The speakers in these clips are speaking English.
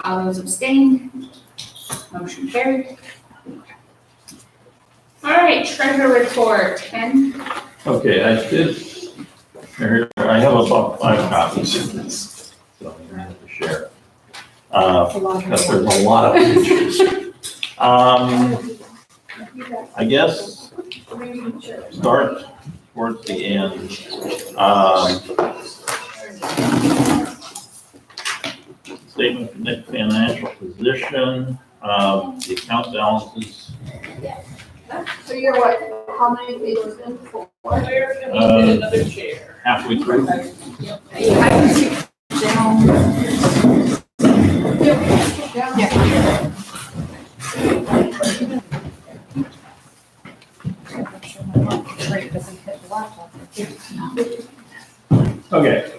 All those abstained? Motion carried. All right, treasurer report, Ken. Okay, I did, here, I have about 5 copies of this, so I'm gonna have to share. Because there's a lot of pictures. I guess, start towards the end. Statement of net financial position, the account balances. So you're what, how many pages in for? Where can we get another chair? Halfway through. Okay.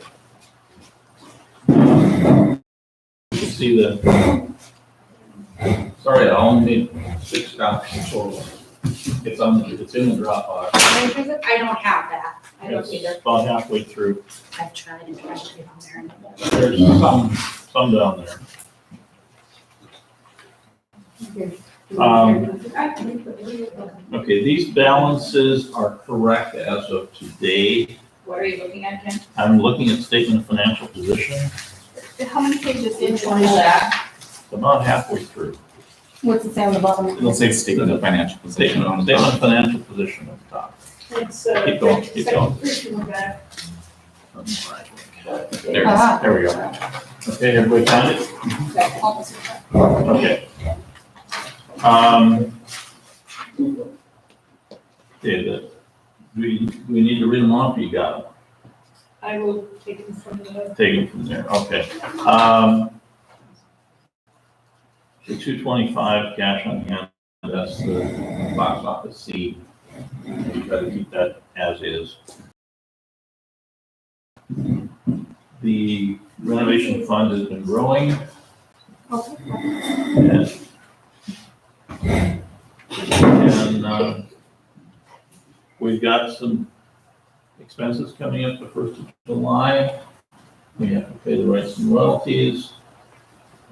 You see the, sorry, I only need 6 copies total. It's in the Dropbox. I don't have that. I don't either. It's about halfway through. I've tried to get on there. There's some down there. Okay, these balances are correct as of today. What are you looking at, Ken? I'm looking at statement of financial position, How many pages in? about halfway through. What's it say on the bottom? It'll say statement of financial position Statement on of the top. financial position at the top. It's, Keep going, keep going. There we go. Okay, everybody found it? Okay. Okay, do we need to read them off? You got them? I will take it from the. Take them from there, okay. The 225 cash on hand, that's the box office seat. We try to keep that as is. The renovation fund has been growing. And we've got some expenses coming up the 1st of July. We have to pay the rights and royalties,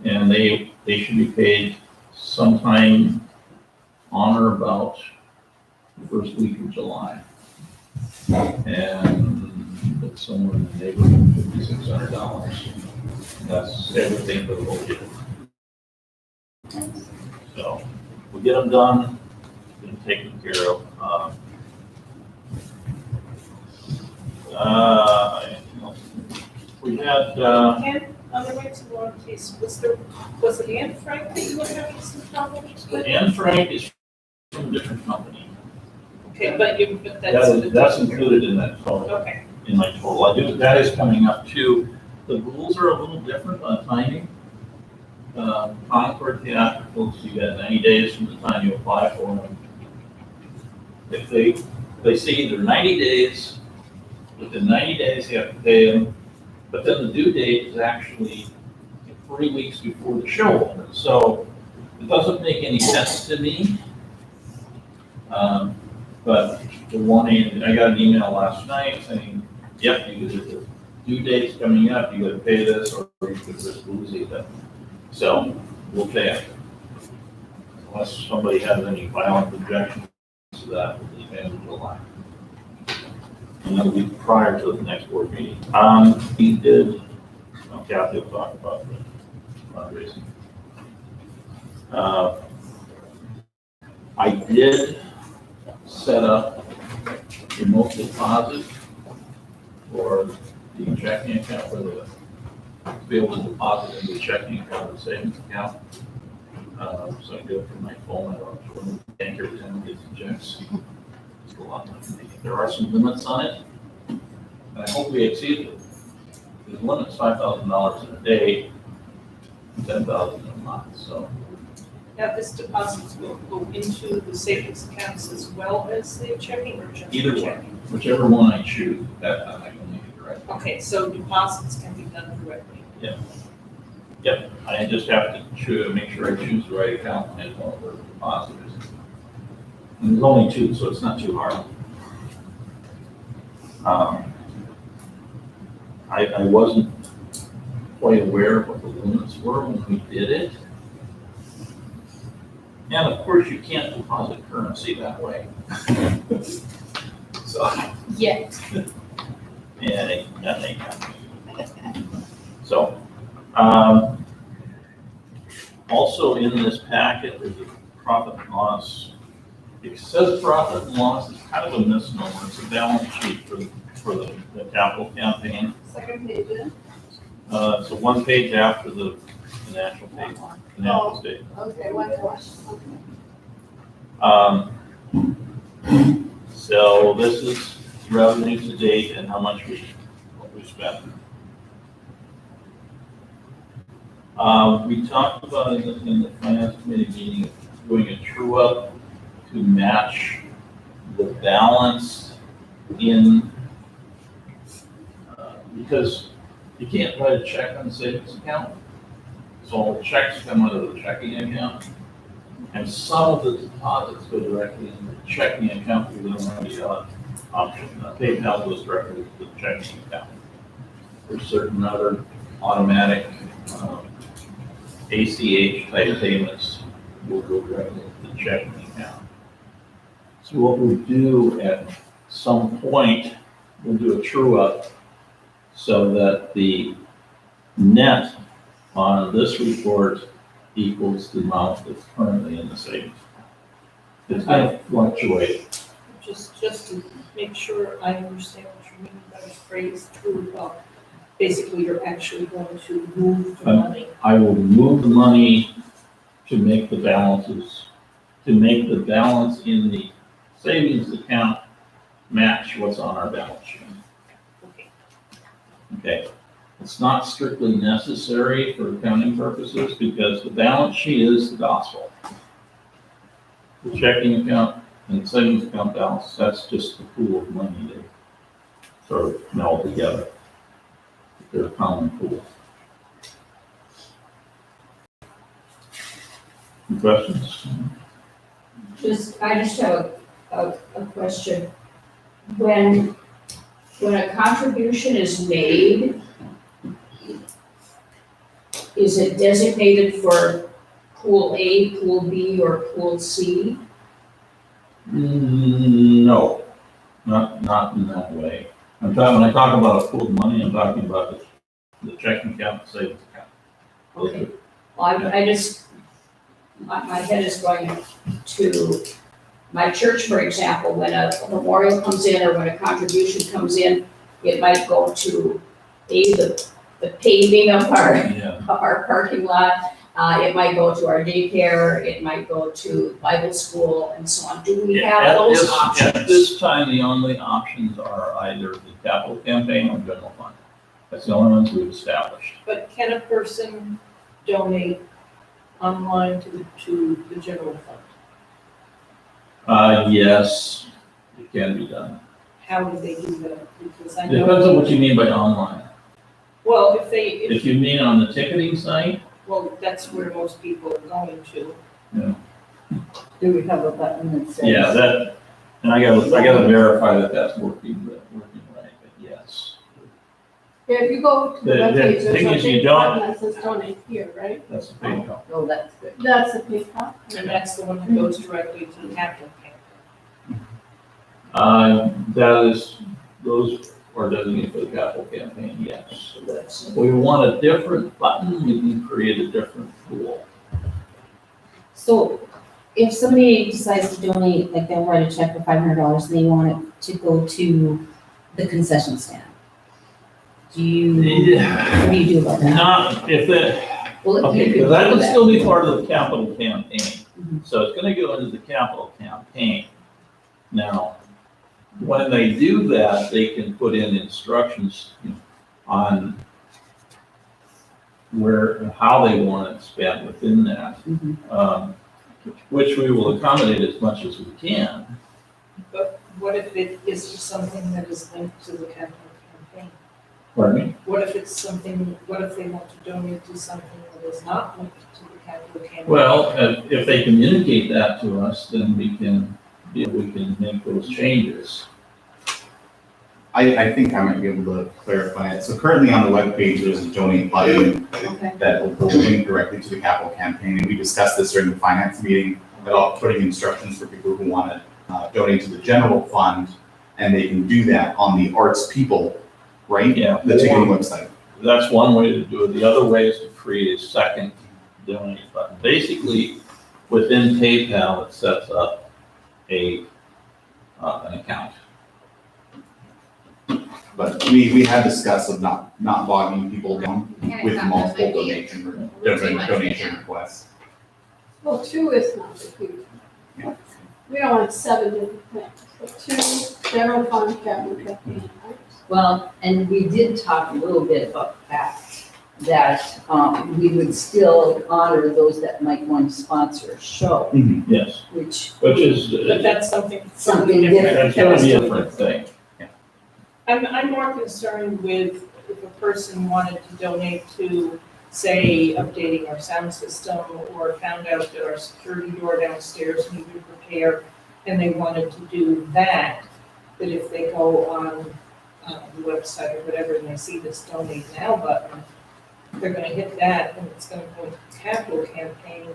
and they should be paid sometime on or about the first week of July. And it's somewhere in the neighborhood of $5,600. That's everything for the whole year. So we'll get them done, get them taken care of. We had, Ken, on the rights and warranties, was it Anne Frank that you were having some problems with? Anne Frank is from a different company. Okay, but that's. That's included in that total, Okay, in my total. That is coming up too. The rules are a little different on timing. Concord theatricals, you got 90 days from the time you apply for them. If they say either 90 days, within 90 days you have to pay them, but then the due date is actually 3 weeks before the show opens. So it doesn't make any sense to me. But the one, I got an email last night saying, yep, the due date's coming up, you gotta pay this, or you could just lose it. So we'll pay it. Unless somebody has any violent objections to that, we'll just pay them in July. And that'll be prior to the next board meeting. He did, Kathy will talk about the fundraising. I did set up remote deposit for the checking account, for the, to be able to deposit into the checking account or savings account. So I do it from my phone, I don't have to run the bank every time I get the checks. It's a lot of money. There are some limits on it, and I hope we exceed it. The limit's $5,000 in a day, $10,000 in a month, so. now this deposits will go into the savings accounts as well as the checking or just the Either way, checking? whichever one I choose, that time I can make it direct. Okay, so deposits can be done directly. Yep, I just have to make sure I choose the right account as well for depositors. And there's only 2, so it's not too hard. I wasn't quite aware of what the limits were when we did it. And of course, you can't deposit currency that way. So, Yet. yeah, nothing. So, also in this packet, there's a profit and loss. It says profit and loss is kind of a misnomer. It's a balance sheet for the capital campaign. Second page, So one page after the financial statement. okay, one more. So this is revenue to date and how much we spent. We talked about in the finance committee meeting, doing a true up to match the balance in, because you can't write a check on the savings account. So all the checks come out of the checking account. And some of the deposits go directly into the checking account through the option. PayPal goes directly to the checking account. There's certain other automatic ACH type payments will go directly to the checking account. So what we'll do at some point, we'll do a true up so that the net on this report equals the amount that's currently in the savings. It's going to fluctuate. Just to make sure I understand what you mean by the phrase true up. Basically, you're actually going to move the money. I will move the money to make the balances, to make the balance in the savings account match what's on our balance sheet. Okay. Okay. It's not strictly necessary for accounting purposes because the balance sheet is the gospel. The checking account and the savings account balance, that's just the pool of money they sort of meld together. They're a common pool. Any questions? I just have a question. When a contribution is made, is it designated for pool A, pool B, or pool C? No, not in that way. When I talk about a pool of money, I'm talking about the checking account and savings account. Okay. Well, I just, my head is going to my church, for example, when a memorial comes in or when a contribution comes in, it might go to the paving of our parking lot. It might go to our daycare, it might go to Bible school and so on. Do we have those options? At this time, the only options are either the capital campaign or general fund. That's the only ones we've established. But can a person donate online to the general fund? Yes, it can be done. How do they do that? Because I know. Depends on what you mean by online. Well, If you mean on the ticketing site, well, that's where most people are going to. Do we have a button that says? yeah, that, and I gotta verify that that's working right, but yes, Yeah, if you go to the The webpage, there's thing a is you big don't- button that says donate here, right? that's the PayPal. Oh, that's good. That's the PayPal. And that's the one that goes directly to the capital account. Those are designated for the capital campaign, yes. That's- If we want a different button, we can create a different pool. So if somebody decides to donate, like they'll write a check for $500 and they want it to go to the concession stand, what do you do about that? Not, if that, Well, okay, you because could that do would that. still be part of the capital campaign. Mhm. So it's gonna go into the capital campaign. Now, when they do that, they can put in instructions on how they want it spent within that, Mhm. which we will accommodate as much as we can. But what if it is something that is linked to the capital campaign? Pardon me? What if they want to donate to something that is not linked to the capital campaign? Well, if they communicate that to us, then we can make those changes. I think I might be able to clarify it. So currently on the webpage, there's a donate button Okay. that will link directly to the capital campaign. And we discussed this during the finance meeting about putting instructions for people who want to donate to the general fund. And they can do that on the Arts People, right? Yeah. The ticketing website. That's one way to do it. The other way is to create a second donate button. Basically, within PayPal, it sets up an account. But we had discussed of not bogging people down with multiple donation requests. Well, 2 is not a huge. Yeah. We don't want 7 different things, but 2, general fund, capital campaign, right? Well, and we did talk a little bit about that we would still honor those that might want to sponsor a show, Yes, which, which is, But that's something Something different. that's gonna be a different thing. I'm more concerned with if a person wanted to donate to, say, updating our sound system, or found out that our security door downstairs needed repair, and they wanted to do that, that if they go on the website or whatever, and they see this donate now button, they're gonna hit that, and it's gonna go into the capital campaign,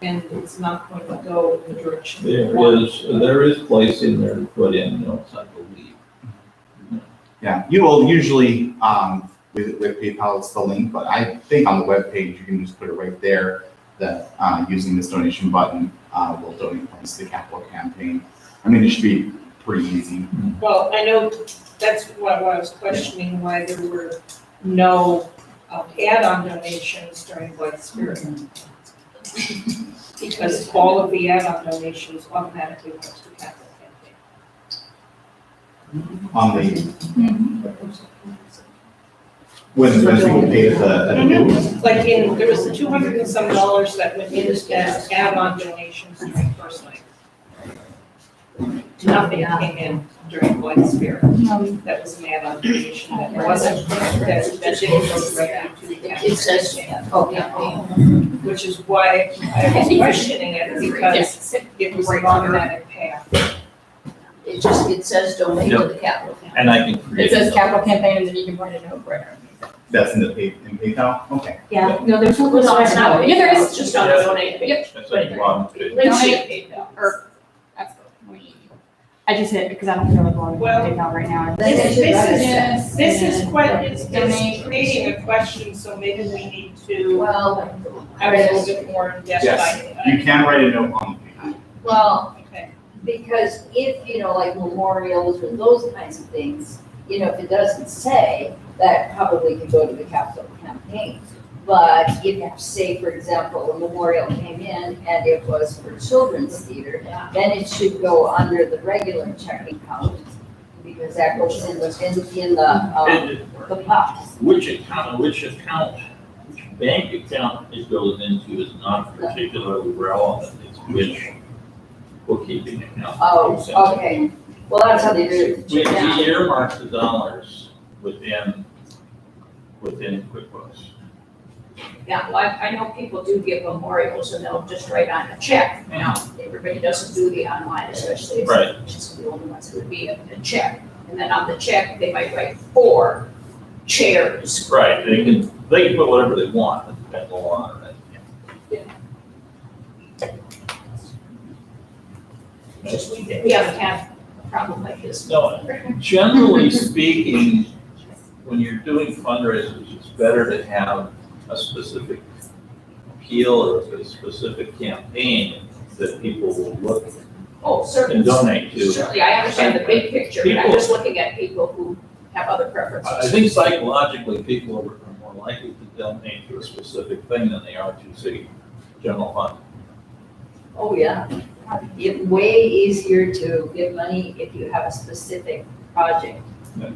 and it's not going to go in the direction. they want. There is place in there to put in notes, I believe. Yeah, you will usually, with PayPal, it's the link, but I think on the webpage, you can just put it right there that, using this donation button, will donate funds to the capital campaign. I mean, it should be pretty easy. Well, I know that's why I was questioning why there were no add-on donations during White Spirit. Because all of the add-on donations automatically went to the capital campaign. On the, when people pay at the booth. Like there was $200 and some that went in as add-on donations during first night. Nothing came in during White Spirit. That was an add-on donation that wasn't, that didn't go directly to the capital. It says, campaign. oh, yeah. Which is why I was questioning it, because it was an automatic path. It says donate to the capital. And I can It create. says capital campaign, and then you can write a note right underneath it. That's in PayPal? Okay. Yeah, no, there's no. No, it's not. Yeah, there is. It's just on the donate page. That's like a bottom page. Links to Donate. PayPal. Or, that's I just hit, because I don't feel like going to Well, PayPal right now. This is quite, it's Donate. creating a question, so maybe we need to Well, have a little bit more in depth. Yes, you can write a note on the page. well, Okay. because if, like memorials or those kinds of things, if it doesn't say, that probably could go to the capital campaign. But if, say, for example, a memorial came in and it was for children's theater, then it should go under the regular checking account, because that goes in the pot. Which bank account it goes into is not particularly relevant, it's which bookkeeping account. it goes into. Oh, okay. Well, that's how they do it. We earmark the dollars within QuickBooks. Yeah, well, I know people do give memorials and they'll just write on a check. Now, everybody doesn't do the online, especially if Right. it's just the only ones that would be a check. And then on the check, they might write 4 chairs. Right, they can put whatever they want, it depends on it. Just we haven't had a problem like this. No, generally speaking, when you're doing fundraisers, it's better to have a specific appeal or a specific campaign that people will look Oh, and certainly. donate to. Certainly, I understand the big picture, but I'm People- just looking at people who have other I preferences. think psychologically, people are more likely to donate to a specific thing than they are to, say, general fund. Oh, yeah. It's way easier to give money if you have a specific project. Yeah.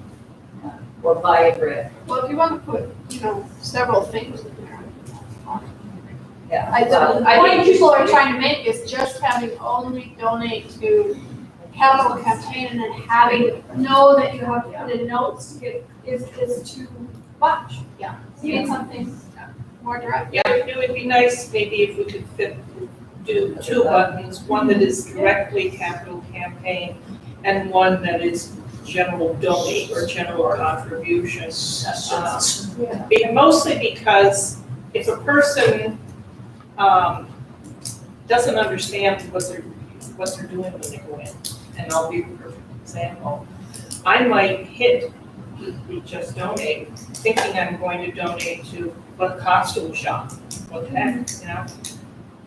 Or buy a grant. well, if you want to put, several things in there. Yeah. The point people are trying to make is just having only donate to capital campaign and then having, know that you have to put in notes is too much. Yeah. You need something more direct. Yeah, it would be nice maybe if we could do 2 buttons, one that is directly capital campaign and one that is general donate or general contribution. That's- Mostly because if a person, doesn't understand what they're doing when they go in, and I'll be a perfect example, I might hit the just donate, thinking I'm going to donate to a costume shop, what the heck, you know?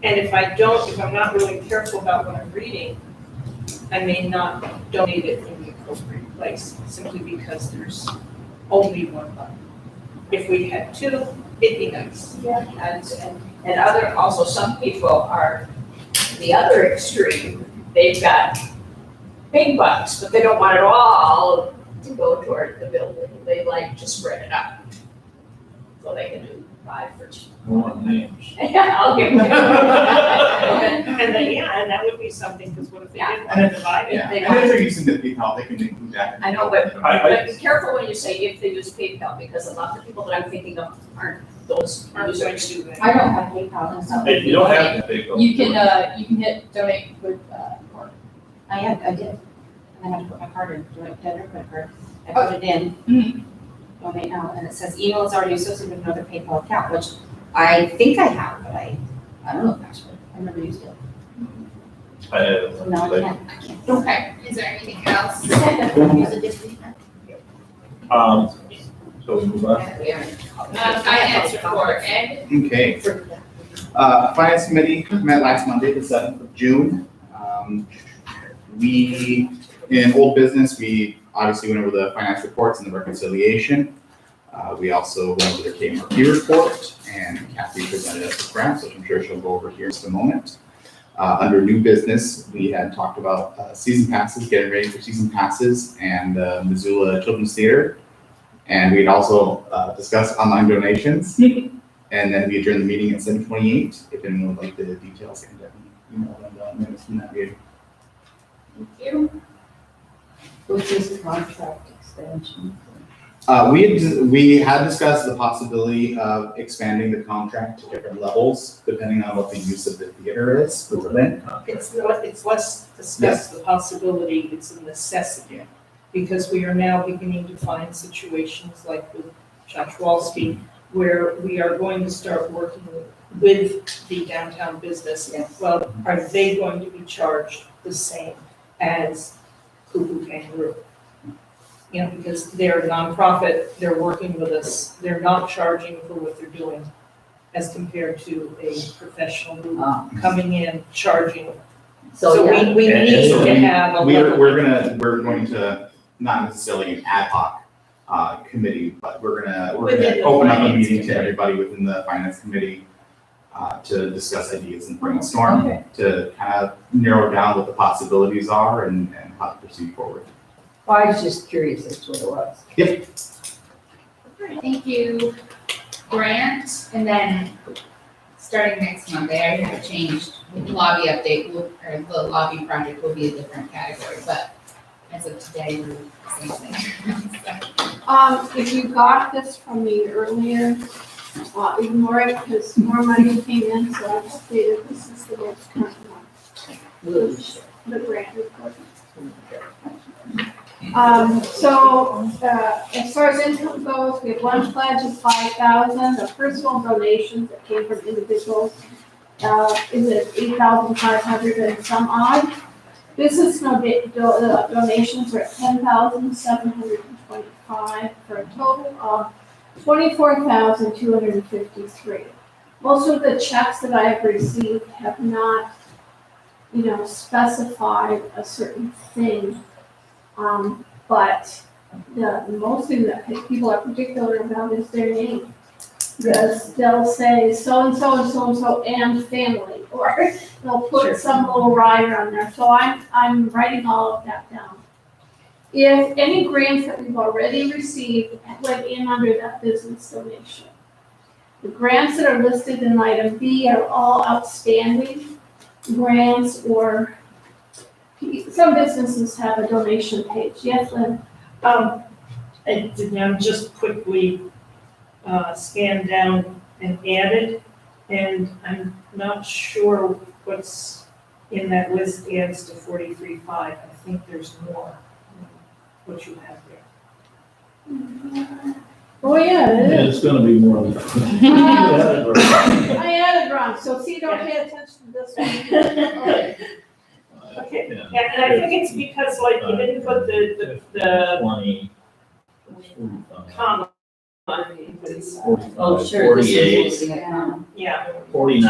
And if I'm not really careful about what I'm reading, I may not donate it in the appropriate place, simply because there's only one button. If we had two, it'd be nice. Yeah, and other, also some people are the other extreme. They've got big bucks, but they don't want it all to go toward the building. They like to spread it out. So they can do 5 for cheap. I want names. Yeah, I'll give them. And then, and that would be something, because what if they didn't want to divide it? Yeah, They and if they're using the PayPal, they can include that. I know, but I- be careful when you say if they use PayPal, because a lot of people that I'm thinking of aren't those Aren't going users. to do that. I don't have PayPal, and so. Hey, you don't have to pick up. You can hit donate with, or I did. And I had to put my card in, direct debit or credit card. I put it in, donate now, and it says email is already associated with another PayPal account, which I think I have, but I don't know the password. I've never used it. So now I can't. Okay, is there anything else? Use a different. So we move on. Finance report, Ed? Okay. Finance Committee met last Monday, the 7th of June. We, in old business, we obviously went over the finance reports and the reconciliation. We also went over the KMRP report, and Kathy presented us with graphs, which I'm sure she'll go over here in just a moment. Under new business, we had talked about season passes, getting ready for season passes, and Missoula Children's Theater. And we'd also discussed online donations. And then we adjourned the meeting at 7:28. If anyone would like the details, I can definitely email them down minutes from that meeting. Thank you. Which is contract extension. We had discussed the possibility of expanding the contract to different levels, depending on what the use of the theater is for Berlin. It's less discuss the possibility, it's a necessity. Because we are now beginning to find situations like with Chachwalski, where we are going to start working with the downtown business. Yes. Well, are they going to be charged the same as Cuckoo Kangaroo? You know, because they're a nonprofit, they're working with us, they're not charging for what they're doing as compared to a professional group coming in, charging. So we And need so to have a level. we're going to, not necessarily an ad hoc committee, but we're gonna Within the open up a finance meeting to committee. everybody within the finance committee to discuss ideas and brainstorm, to kind of narrow down what the possibilities are and how to proceed forward. Well, I was just curious as to what it was. Thank you. Grant, and then starting next Monday, I have changed lobby update, or the lobby project will be a different category, but as of today, we're the same thing. If you got this from me earlier, ignore it because more money came in, so I updated this is the most current one. The grant report. As far as income goes, we have one pledge of 5,000, the personal donations that came from individuals, is at 8,500 and some odd. Business donations are at 10,725 for a total of 24,253. Most of the checks that I have received have not, specified a certain thing. But the most thing that people are particular about is their name. Because they'll say so-and-so and so-and-so and family, or they'll put some little rider on there. So I'm writing all of that down. If any grants that we've already received went in under that business donation. The grants that are listed in item B are all outstanding grants, or some businesses have a donation page. Yes, Lynn? And just quickly scanned down and added, and I'm not sure what's in that list adds to 43.5. I think there's more. what you have there. Oh, yeah, it is. It's gonna be more than. I added wrong, so see, don't pay attention to this one. Okay, and I think it's because like you didn't put the 20. comma. Oh, sure. this is 48. mostly, Yeah. 49.